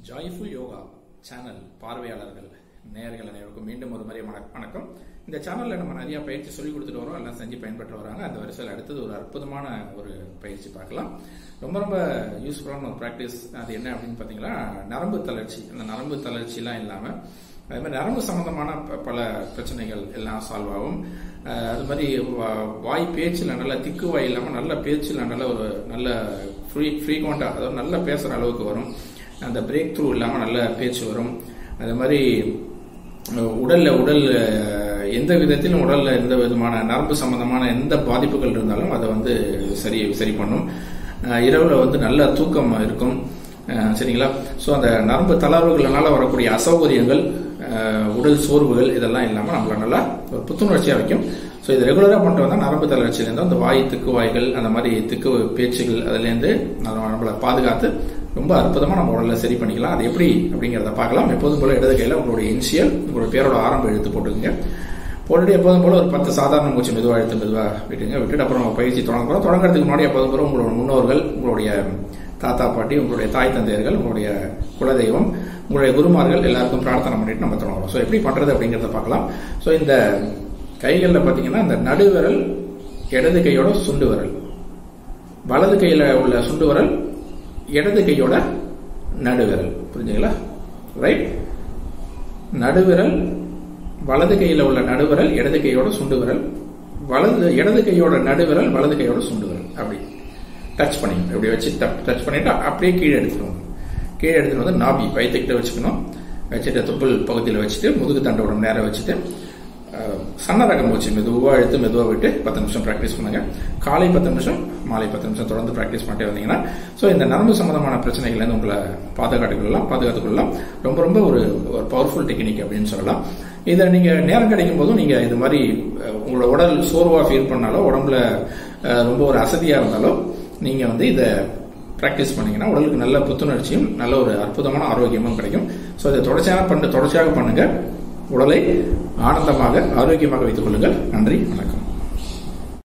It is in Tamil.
ஜாய்ஃபுல் யோகா சேனல் பார்வையாளர்கள் நேயர்கள் அனைவருக்கும் மீண்டும் ஒரு முறை வணக்கம். இந்த சேனல்ல நம்ம நிறைய பயிற்சி சொல்லி கொடுத்துட்டு வரோம், எல்லாம் செஞ்சு பயன்பெற்று வராங்க. அந்த வரிசையில் அடுத்தது ஒரு அற்புதமான ஒரு பயிற்சி பார்க்கலாம். ரொம்ப ரொம்ப யூஸ்ஃபுல்லான ஒரு ப்ராக்டிஸ். அது என்ன அப்படின்னு பார்த்தீங்கன்னா, நரம்பு தளர்ச்சி. அந்த நரம்பு தளர்ச்சிலாம் இல்லாமல் அது மாதிரி நரம்பு சம்பந்தமான பல பிரச்சனைகள் எல்லாம் சால்வ் ஆகும். அது மாதிரி வாய் பேச்சில் நல்ல திக்கு வாய் இல்லாமல் நல்ல பேச்சில் நல்ல ஒரு நல்ல ஃப்ரீக்வெண்டா, அதாவது நல்லா பேசுகிற அளவுக்கு வரும். அந்த பிரேக் த்ரூ இல்லாமல் நல்ல பேச்சு வரும். அது மாதிரி உடல் எந்த விதத்திலும் உடல்ல எந்த விதமான நரம்பு சம்பந்தமான எந்த பாதிப்புகள் இருந்தாலும் அதை வந்து சரி பண்ணும். இரவுல நல்ல தூக்கம் இருக்கும். சரிங்களா? ஸோ அந்த நரம்பு தளர்வுகளால வரக்கூடிய அசௌகரியங்கள், உடல் சோர்வுகள் இதெல்லாம் இல்லாமல் நம்மள நல்லா ஒரு புத்துணர்ச்சியாக வைக்கும். ஸோ இது ரெகுலராக பண்ணிட்டு வந்தால் நரம்பு தளர்ச்சியிலேருந்து அந்த வாய் திக்கு வாய்கள், அந்த மாதிரி திக்கு பேச்சுகள் அதுலேருந்து நம்மளை பாதுகாத்து ரொம்ப அற்புதமாக நம்ம உடலை சரி பண்ணிக்கலாம். அது எப்படி அப்படிங்கிறத பார்க்கலாம். எப்போதும் போல இடது கையில் உங்களுடைய இனிஷியல், உங்களுடைய பேரோட ஆரம்ப எழுத்து போட்டுக்கங்க. போட்டுட்டு எப்போதும் போல ஒரு 10 சாதாரண மூச்சு மெதுவாக விட்டுட்டு அப்புறம் பயிற்சி தொடங்குறதுக்கு முன்னாடி எப்போதும் போல உங்களோட முன்னோர்கள், உங்களுடைய தாத்தா பாட்டி, உங்களுடைய தாய் தந்தையர்கள், உங்களுடைய குலதெய்வம், உங்களுடைய குருமார்கள் எல்லாருக்கும் பிரார்த்தனை பண்ணிட்டு நம்ம தொடங்குறோம். ஸோ எப்படி பண்றது அப்படிங்கிறத பார்க்கலாம். ஸோ இந்த கைகளில் பார்த்தீங்கன்னா, இந்த நடுவிரல் இடது கையோட சுண்டு விரல், வலது கையில உள்ள சுண்டு விரல் இடது கையோட நடுவிரல். புரிஞ்சுங்களா? ரைட். நடுவிரல் வலது கையில உள்ள நடுவிரல் இடது கையோட சுண்டு விரல், இடது கையோட நடுவிரல் வலது கையோட சுண்டு விரல். அப்படி டச் பண்ணி இப்படி வச்சு டச் பண்ணிட்டு அப்படியே கீழே எடுத்துட்டு வந்து நாபி வயிற்றுக்கிட்ட வச்சுக்கணும். வச்சுட்டு தொப்புள் பகுதியில் வச்சுட்டு முதுகு தண்டோட நேரம் வச்சுட்டு சன்ன ரகம் மூச்சு மெதுவாக விட்டு 10 நிமிஷம் ப்ராக்டிஸ் பண்ணுங்க. காலை 10 நிமிஷம், மாலை 10 நிமிஷம் தொடர்ந்து ப்ராக்டிஸ் பண்ணிட்டே வந்தீங்கன்னா, ஸோ இந்த நரம்பு சம்பந்தமான பிரச்சனைகள்லேருந்து உங்களை பாதுகாத்துக்கொள்ளலாம். ரொம்ப ரொம்ப ஒரு பவர்ஃபுல் டெக்னிக் அப்படின்னு சொல்லலாம். இதை நீங்க நேரம் கிடைக்கும் போதும் நீங்க இது மாதிரி உங்களோட உடல் சோர்வா ஃபீல் பண்ணாலோ, உடம்புல ரொம்ப ஒரு அசதியா இருந்தாலோ நீங்க இதை பிராக்டிஸ் பண்ணீங்கன்னா உடலுக்கு நல்ல புத்துணர்ச்சியும் நல்ல ஒரு அற்புதமான ஆரோக்கியமும் கிடைக்கும். ஸோ இதை தொடர்ச்சியாக பண்ணுங்க. உடலை ஆனந்தமாக ஆரோக்கியமாக வைத்துக் கொள்ளுங்கள். நன்றி, வணக்கம்.